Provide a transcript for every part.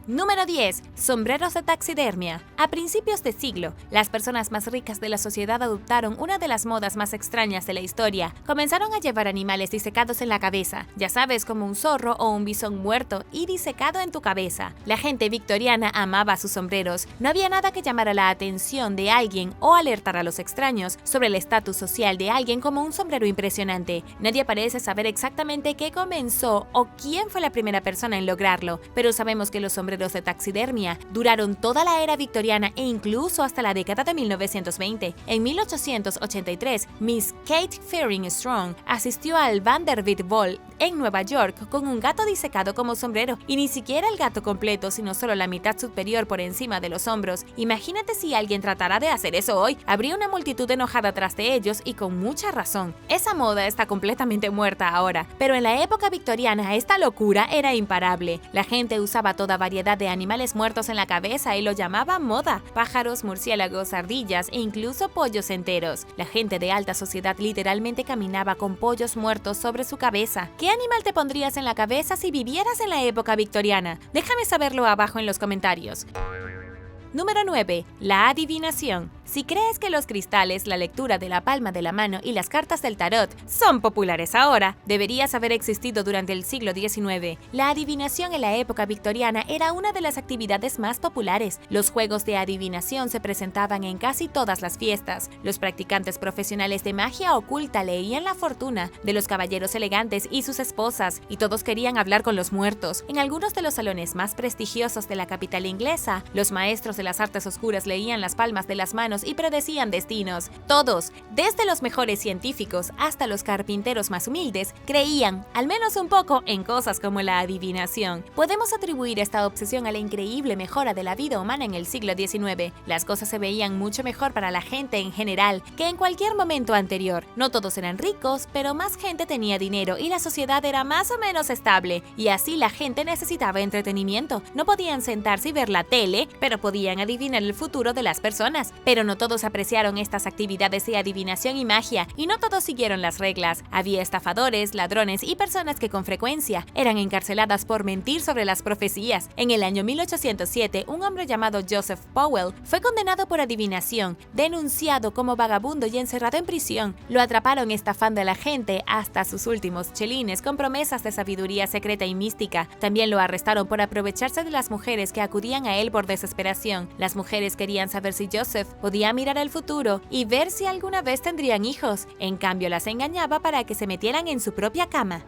Número 10. Sombreros de taxidermia. A principios de siglo, las personas más ricas de la sociedad adoptaron una de las modas más extrañas de la historia. Comenzaron a llevar animales disecados en la cabeza, ya sabes, como un zorro o un bisón muerto y disecado en tu cabeza. La gente victoriana amaba sus sombreros. No había nada que llamara la atención de alguien o alertar a los extraños sobre el estatus social de alguien como un sombrero impresionante. Nadie parece saber exactamente qué comenzó o quién fue la primera persona en lograrlo, pero sabemos que los sombreros de taxidermia duraron toda la era victoriana e incluso hasta la década de 1920. En 1883, Miss Kate Fearing Strong asistió al Vanderbilt Ball en Nueva York con un gato disecado como sombrero, y ni siquiera el gato completo, sino solo la mitad superior por encima de los hombros. Imagínate si alguien tratara de hacer eso hoy, habría una multitud enojada tras de ellos y con mucha razón. Esa moda está completamente muerta ahora, pero en la época victoriana esta locura era imparable. La gente usaba toda variedad de animales muertos en la cabeza y lo llamaba moda: pájaros, murciélagos, ardillas e incluso pollos enteros. La gente de alta sociedad literalmente caminaba con pollos muertos sobre su cabeza. ¿Qué animal te pondrías en la cabeza si vivieras en la época victoriana? Déjame saberlo abajo en los comentarios. Número 9. La adivinación. Si crees que los cristales, la lectura de la palma de la mano y las cartas del tarot son populares ahora, deberías haber existido durante el siglo XIX. La adivinación en la época victoriana era una de las actividades más populares. Los juegos de adivinación se presentaban en casi todas las fiestas. Los practicantes profesionales de magia oculta leían la fortuna de los caballeros elegantes y sus esposas, y todos querían hablar con los muertos. En algunos de los salones más prestigiosos de la capital inglesa, los maestros de las artes oscuras leían las palmas de las manos y predecían destinos. Todos, desde los mejores científicos hasta los carpinteros más humildes, creían, al menos un poco, en cosas como la adivinación. Podemos atribuir esta obsesión a la increíble mejora de la vida humana en el siglo XIX. Las cosas se veían mucho mejor para la gente en general que en cualquier momento anterior. No todos eran ricos, pero más gente tenía dinero y la sociedad era más o menos estable, y así la gente necesitaba entretenimiento. No podían sentarse y ver la tele, pero podían adivinar el futuro de las personas. Pero no todos apreciaron estas actividades de adivinación y magia, y no todos siguieron las reglas. Había estafadores, ladrones y personas que con frecuencia eran encarceladas por mentir sobre las profecías. En el año 1807, un hombre llamado Joseph Powell fue condenado por adivinación, denunciado como vagabundo y encerrado en prisión. Lo atraparon estafando a la gente hasta sus últimos chelines con promesas de sabiduría secreta y mística. También lo arrestaron por aprovecharse de las mujeres que acudían a él por desesperación. Las mujeres querían saber si Joseph podía mirar al futuro y ver si alguna vez tendrían hijos. En cambio, las engañaba para que se metieran en su propia cama.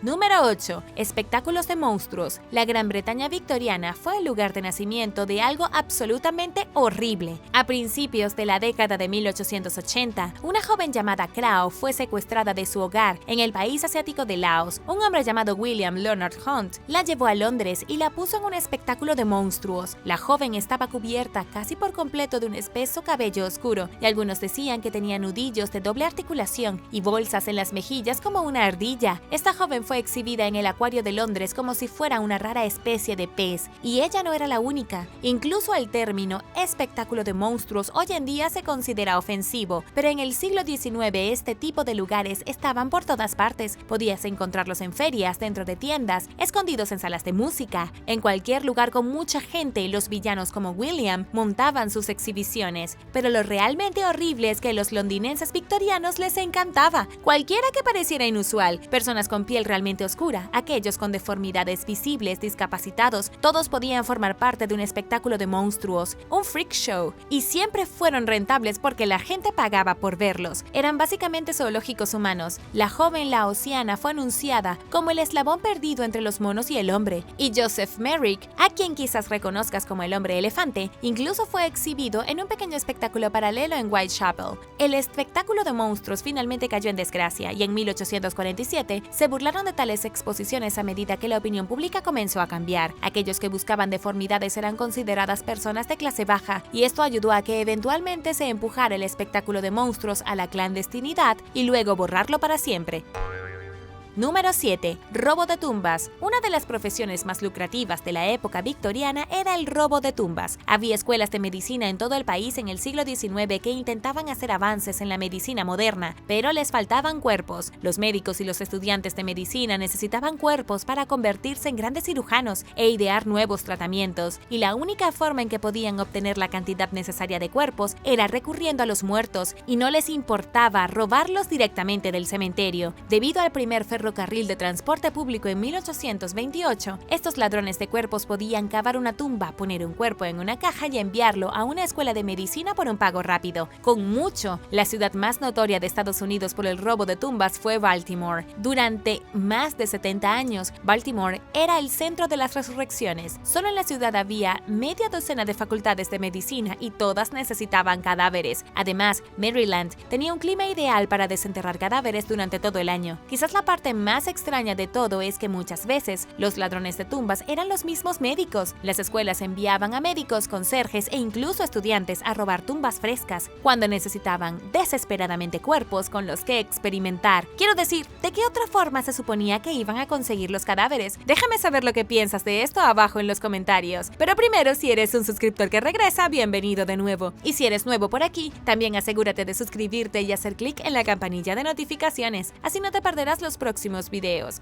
Número 8. Espectáculos de monstruos. La Gran Bretaña victoriana fue el lugar de nacimiento de algo absolutamente horrible. A principios de la década de 1880, una joven llamada Crow fue secuestrada de su hogar en el país asiático de Laos. Un hombre llamado William Leonard Hunt la llevó a Londres y la puso en un espectáculo de monstruos. La joven estaba cubierta casi por completo de un espeso cabello oscuro, y algunos decían que tenía nudillos de doble articulación y bolsas en las mejillas como una ardilla. Esta joven fue exhibida en el acuario de Londres como si fuera una rara especie de pez, y ella no era la única. Incluso el término espectáculo de monstruos hoy en día se considera ofensivo, pero en el siglo XIX este tipo de lugares estaban por todas partes. Podías encontrarlos en ferias, dentro de tiendas, escondidos en salas de música. En cualquier lugar con mucha gente, los villanos como William montaban sus exhibiciones. Pero lo realmente horrible es que a los londinenses victorianos les encantaba. Cualquiera que pareciera inusual, personas con piel realmente oscura, aquellos con deformidades visibles, discapacitados, todos podían formar parte de un espectáculo de monstruos, un freak show, y siempre fueron rentables porque la gente pagaba por verlos. Eran básicamente zoológicos humanos. La joven laosiana fue anunciada como el eslabón perdido entre los monos y el hombre, y Joseph Merrick, a quien quizás reconozcas como el hombre elefante, incluso fue exhibido en un pequeño espectáculo paralelo en Whitechapel. El espectáculo de monstruos finalmente cayó en desgracia, y en 1847 se burlaron de tales exposiciones a medida que la opinión pública comenzó a cambiar. Aquellos que buscaban deformidades eran consideradas personas de clase baja, y esto ayudó a que eventualmente se empujara el espectáculo de monstruos a la clandestinidad y luego borrarlo para siempre. Número 7. Robo de tumbas. Una de las profesiones más lucrativas de la época victoriana era el robo de tumbas. Había escuelas de medicina en todo el país en el siglo XIX que intentaban hacer avances en la medicina moderna, pero les faltaban cuerpos. Los médicos y los estudiantes de medicina necesitaban cuerpos para convertirse en grandes cirujanos e idear nuevos tratamientos, y la única forma en que podían obtener la cantidad necesaria de cuerpos era recurriendo a los muertos, y no les importaba robarlos directamente del cementerio. Debido al primer ferrocarril de transporte público en 1828, estos ladrones de cuerpos podían cavar una tumba, poner un cuerpo en una caja y enviarlo a una escuela de medicina por un pago rápido. Con mucho, la ciudad más notoria de Estados Unidos por el robo de tumbas fue Baltimore. Durante más de 70 años, Baltimore era el centro de las resurrecciones. Solo en la ciudad había media docena de facultades de medicina y todas necesitaban cadáveres. Además, Maryland tenía un clima ideal para desenterrar cadáveres durante todo el año. Quizás la parte más extraña de todo es que muchas veces los ladrones de tumbas eran los mismos médicos. Las escuelas enviaban a médicos, conserjes e incluso estudiantes a robar tumbas frescas cuando necesitaban desesperadamente cuerpos con los que experimentar. Quiero decir, ¿de qué otra forma se suponía que iban a conseguir los cadáveres? Déjame saber lo que piensas de esto abajo en los comentarios. Pero primero, si eres un suscriptor que regresa, bienvenido de nuevo. Y si eres nuevo por aquí, también asegúrate de suscribirte y hacer clic en la campanilla de notificaciones, así no te perderás los próximos videos.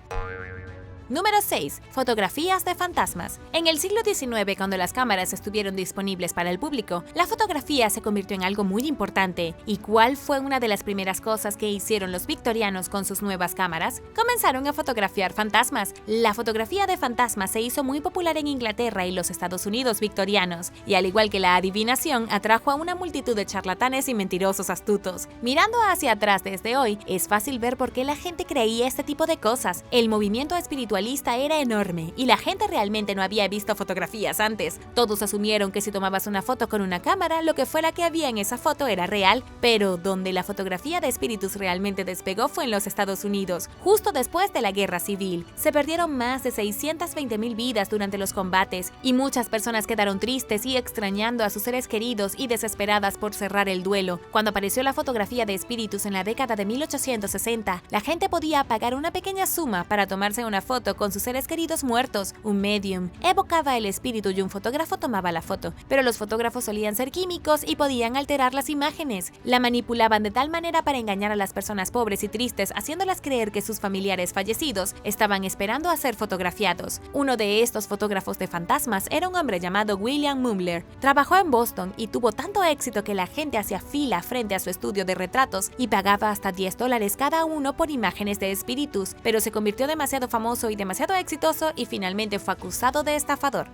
Número 6. Fotografías de fantasmas. En el siglo XIX, cuando las cámaras estuvieron disponibles para el público, la fotografía se convirtió en algo muy importante. ¿Y cuál fue una de las primeras cosas que hicieron los victorianos con sus nuevas cámaras? Comenzaron a fotografiar fantasmas. La fotografía de fantasmas se hizo muy popular en Inglaterra y los Estados Unidos victorianos, y al igual que la adivinación, atrajo a una multitud de charlatanes y mentirosos astutos. Mirando hacia atrás desde hoy, es fácil ver por qué la gente creía este tipo de cosas. El movimiento espiritual era enorme y la gente realmente no había visto fotografías antes. Todos asumieron que si tomabas una foto con una cámara, lo que fuera que había en esa foto era real, pero donde la fotografía de espíritus realmente despegó fue en los Estados Unidos, justo después de la Guerra Civil. Se perdieron más de 620,000 vidas durante los combates y muchas personas quedaron tristes y extrañando a sus seres queridos y desesperadas por cerrar el duelo. Cuando apareció la fotografía de espíritus en la década de 1860, la gente podía pagar una pequeña suma para tomarse una foto con sus seres queridos muertos. Un medium evocaba el espíritu y un fotógrafo tomaba la foto, pero los fotógrafos solían ser químicos y podían alterar las imágenes. La manipulaban de tal manera para engañar a las personas pobres y tristes, haciéndolas creer que sus familiares fallecidos estaban esperando a ser fotografiados. Uno de estos fotógrafos de fantasmas era un hombre llamado William Mumler. Trabajó en Boston y tuvo tanto éxito que la gente hacía fila frente a su estudio de retratos y pagaba hasta $10 cada uno por imágenes de espíritus, pero se convirtió demasiado famoso y demasiado exitoso y finalmente fue acusado de estafador.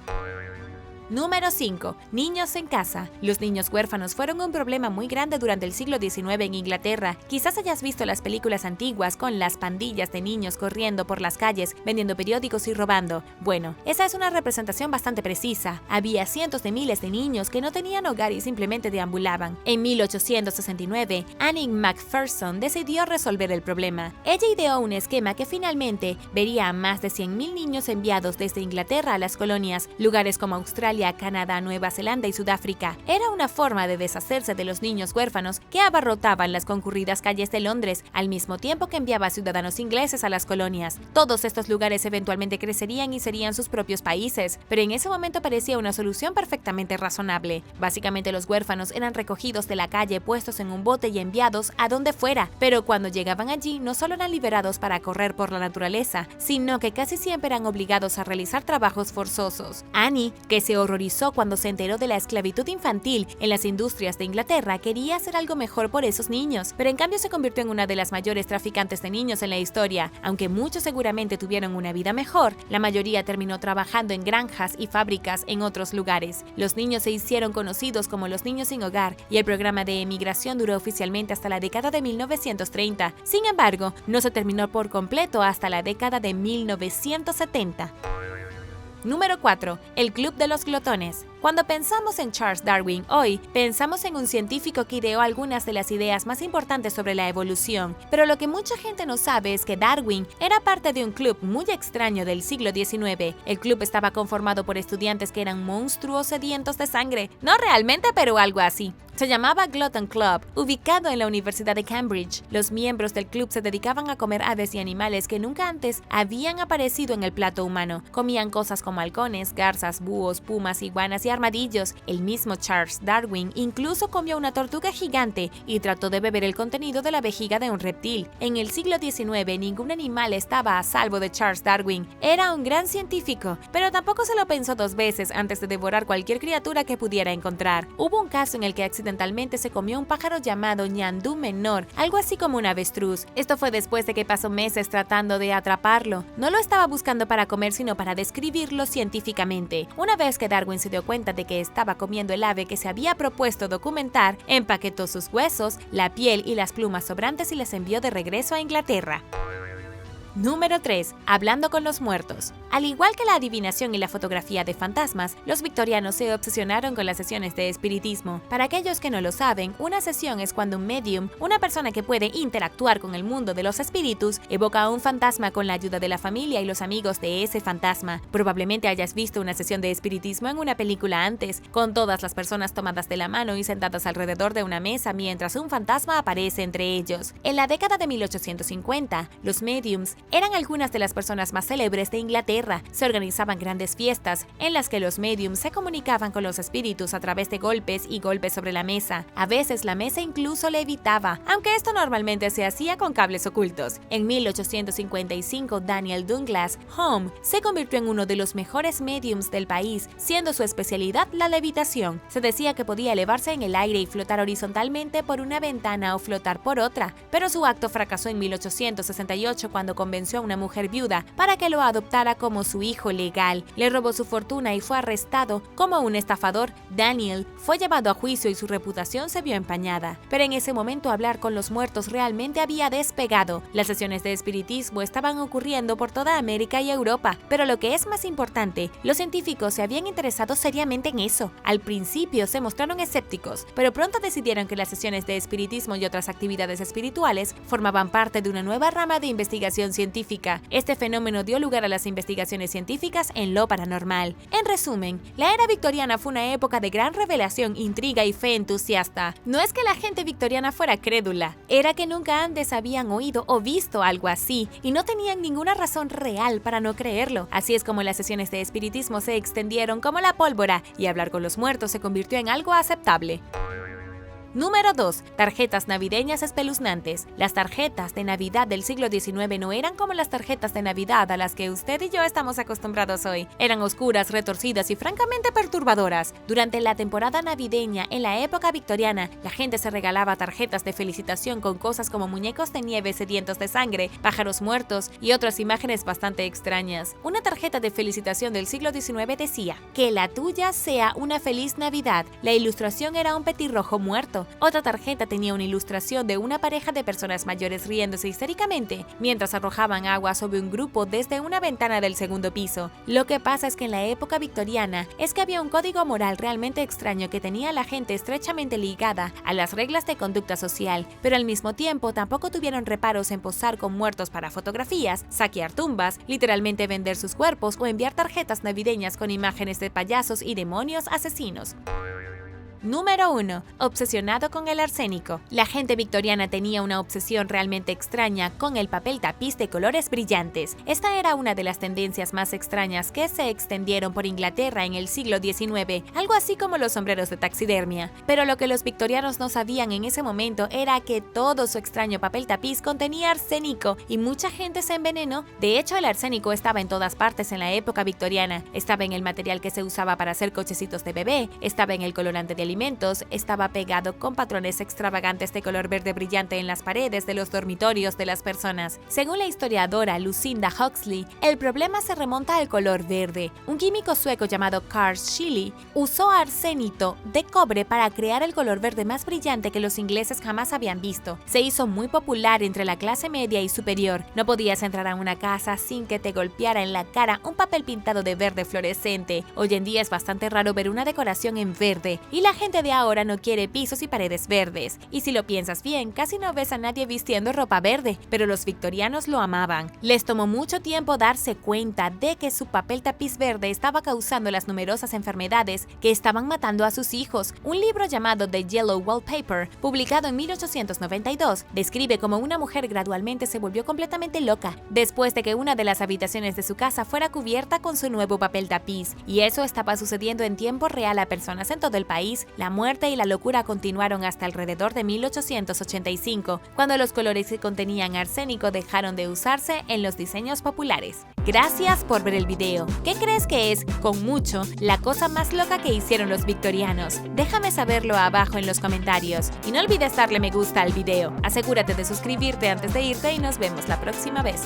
Número 5. Niños en casa. Los niños huérfanos fueron un problema muy grande durante el siglo XIX en Inglaterra. Quizás hayas visto las películas antiguas con las pandillas de niños corriendo por las calles, vendiendo periódicos y robando. Bueno, esa es una representación bastante precisa. Había cientos de miles de niños que no tenían hogar y simplemente deambulaban. En 1869, Annie McPherson decidió resolver el problema. Ella ideó un esquema que finalmente vería a más de 100,000 niños enviados desde Inglaterra a las colonias, lugares como Australia, Canadá, Nueva Zelanda y Sudáfrica. Era una forma de deshacerse de los niños huérfanos que abarrotaban las concurridas calles de Londres, al mismo tiempo que enviaba ciudadanos ingleses a las colonias. Todos estos lugares eventualmente crecerían y serían sus propios países, pero en ese momento parecía una solución perfectamente razonable. Básicamente los huérfanos eran recogidos de la calle, puestos en un bote y enviados a donde fuera, pero cuando llegaban allí no solo eran liberados para correr por la naturaleza, sino que casi siempre eran obligados a realizar trabajos forzosos. Annie, que se horrorizó cuando se enteró de la esclavitud infantil en las industrias de Inglaterra, quería hacer algo mejor por esos niños, pero en cambio se convirtió en una de las mayores traficantes de niños en la historia. Aunque muchos seguramente tuvieron una vida mejor, la mayoría terminó trabajando en granjas y fábricas en otros lugares. Los niños se hicieron conocidos como los niños sin hogar y el programa de emigración duró oficialmente hasta la década de 1930. Sin embargo, no se terminó por completo hasta la década de 1970. Número 4. El Club de los Glotones. Cuando pensamos en Charles Darwin hoy, pensamos en un científico que ideó algunas de las ideas más importantes sobre la evolución, pero lo que mucha gente no sabe es que Darwin era parte de un club muy extraño del siglo XIX. El club estaba conformado por estudiantes que eran monstruos sedientos de sangre. No realmente, pero algo así. Se llamaba Glutton Club, ubicado en la Universidad de Cambridge. Los miembros del club se dedicaban a comer aves y animales que nunca antes habían aparecido en el plato humano. Comían cosas como halcones, garzas, búhos, pumas, iguanas y armadillos. El mismo Charles Darwin incluso comió una tortuga gigante y trató de beber el contenido de la vejiga de un reptil. En el siglo XIX, ningún animal estaba a salvo de Charles Darwin. Era un gran científico, pero tampoco se lo pensó dos veces antes de devorar cualquier criatura que pudiera encontrar. Hubo un caso en el que accidentalmente se comió un pájaro llamado ñandú menor, algo así como un avestruz. Esto fue después de que pasó meses tratando de atraparlo. No lo estaba buscando para comer, sino para describirlo científicamente. Una vez que Darwin se dio cuenta de que estaba comiendo el ave que se había propuesto documentar, empaquetó sus huesos, la piel y las plumas sobrantes y les envió de regreso a Inglaterra. Número 3. Hablando con los muertos. Al igual que la adivinación y la fotografía de fantasmas, los victorianos se obsesionaron con las sesiones de espiritismo. Para aquellos que no lo saben, una sesión es cuando un medium, una persona que puede interactuar con el mundo de los espíritus, evoca a un fantasma con la ayuda de la familia y los amigos de ese fantasma. Probablemente hayas visto una sesión de espiritismo en una película antes, con todas las personas tomadas de la mano y sentadas alrededor de una mesa mientras un fantasma aparece entre ellos. En la década de 1850, los mediums eran algunas de las personas más célebres de Inglaterra. Se organizaban grandes fiestas en las que los mediums se comunicaban con los espíritus a través de golpes y golpes sobre la mesa. A veces la mesa incluso levitaba, aunque esto normalmente se hacía con cables ocultos. En 1855, Daniel Douglas Home se convirtió en uno de los mejores mediums del país, siendo su especialidad la levitación. Se decía que podía elevarse en el aire y flotar horizontalmente por una ventana o flotar por otra, pero su acto fracasó en 1868 cuando convenció a una mujer viuda para que lo adoptara como su hijo legal. Le robó su fortuna y fue arrestado como un estafador. Daniel fue llevado a juicio y su reputación se vio empañada. Pero en ese momento hablar con los muertos realmente había despegado. Las sesiones de espiritismo estaban ocurriendo por toda América y Europa, pero lo que es más importante, los científicos se habían interesado seriamente en eso. Al principio se mostraron escépticos, pero pronto decidieron que las sesiones de espiritismo y otras actividades espirituales formaban parte de una nueva rama de investigación científica. Este fenómeno dio lugar a las investigaciones científicas en lo paranormal. En resumen, la era victoriana fue una época de gran revelación, intriga y fe entusiasta. No es que la gente victoriana fuera crédula, era que nunca antes habían oído o visto algo así y no tenían ninguna razón real para no creerlo. Así es como las sesiones de espiritismo se extendieron como la pólvora y hablar con los muertos se convirtió en algo aceptable. Número 2. Tarjetas navideñas espeluznantes. Las tarjetas de Navidad del siglo XIX no eran como las tarjetas de Navidad a las que usted y yo estamos acostumbrados hoy. Eran oscuras, retorcidas y francamente perturbadoras. Durante la temporada navideña, en la época victoriana, la gente se regalaba tarjetas de felicitación con cosas como muñecos de nieve sedientos de sangre, pájaros muertos y otras imágenes bastante extrañas. Una tarjeta de felicitación del siglo XIX decía: "Que la tuya sea una feliz Navidad". La ilustración era un petirrojo muerto. Otra tarjeta tenía una ilustración de una pareja de personas mayores riéndose histéricamente mientras arrojaban agua sobre un grupo desde una ventana del segundo piso. Lo que pasa es que en la época victoriana es que había un código moral realmente extraño que tenía a la gente estrechamente ligada a las reglas de conducta social, pero al mismo tiempo tampoco tuvieron reparos en posar con muertos para fotografías, saquear tumbas, literalmente vender sus cuerpos o enviar tarjetas navideñas con imágenes de payasos y demonios asesinos. Número 1. Obsesionado con el arsénico. La gente victoriana tenía una obsesión realmente extraña con el papel tapiz de colores brillantes. Esta era una de las tendencias más extrañas que se extendieron por Inglaterra en el siglo XIX, algo así como los sombreros de taxidermia. Pero lo que los victorianos no sabían en ese momento era que todo su extraño papel tapiz contenía arsénico y mucha gente se envenenó. De hecho, el arsénico estaba en todas partes en la época victoriana. Estaba en el material que se usaba para hacer cochecitos de bebé, estaba en el colorante de alimentos, estaba pegado con patrones extravagantes de color verde brillante en las paredes de los dormitorios de las personas. Según la historiadora Lucinda Huxley, el problema se remonta al color verde. Un químico sueco llamado Carl Scheele usó arsénito de cobre para crear el color verde más brillante que los ingleses jamás habían visto. Se hizo muy popular entre la clase media y superior. No podías entrar a una casa sin que te golpeara en la cara un papel pintado de verde fluorescente. Hoy en día es bastante raro ver una decoración en verde, y la gente de ahora no quiere pisos y paredes verdes, y si lo piensas bien, casi no ves a nadie vistiendo ropa verde, pero los victorianos lo amaban. Les tomó mucho tiempo darse cuenta de que su papel tapiz verde estaba causando las numerosas enfermedades que estaban matando a sus hijos. Un libro llamado The Yellow Wallpaper, publicado en 1892, describe cómo una mujer gradualmente se volvió completamente loca después de que una de las habitaciones de su casa fuera cubierta con su nuevo papel tapiz, y eso estaba sucediendo en tiempo real a personas en todo el país. La muerte y la locura continuaron hasta alrededor de 1885, cuando los colores que contenían arsénico dejaron de usarse en los diseños populares. Gracias por ver el video. ¿Qué crees que es, con mucho, la cosa más loca que hicieron los victorianos? Déjame saberlo abajo en los comentarios. Y no olvides darle me gusta al video. Asegúrate de suscribirte antes de irte y nos vemos la próxima vez.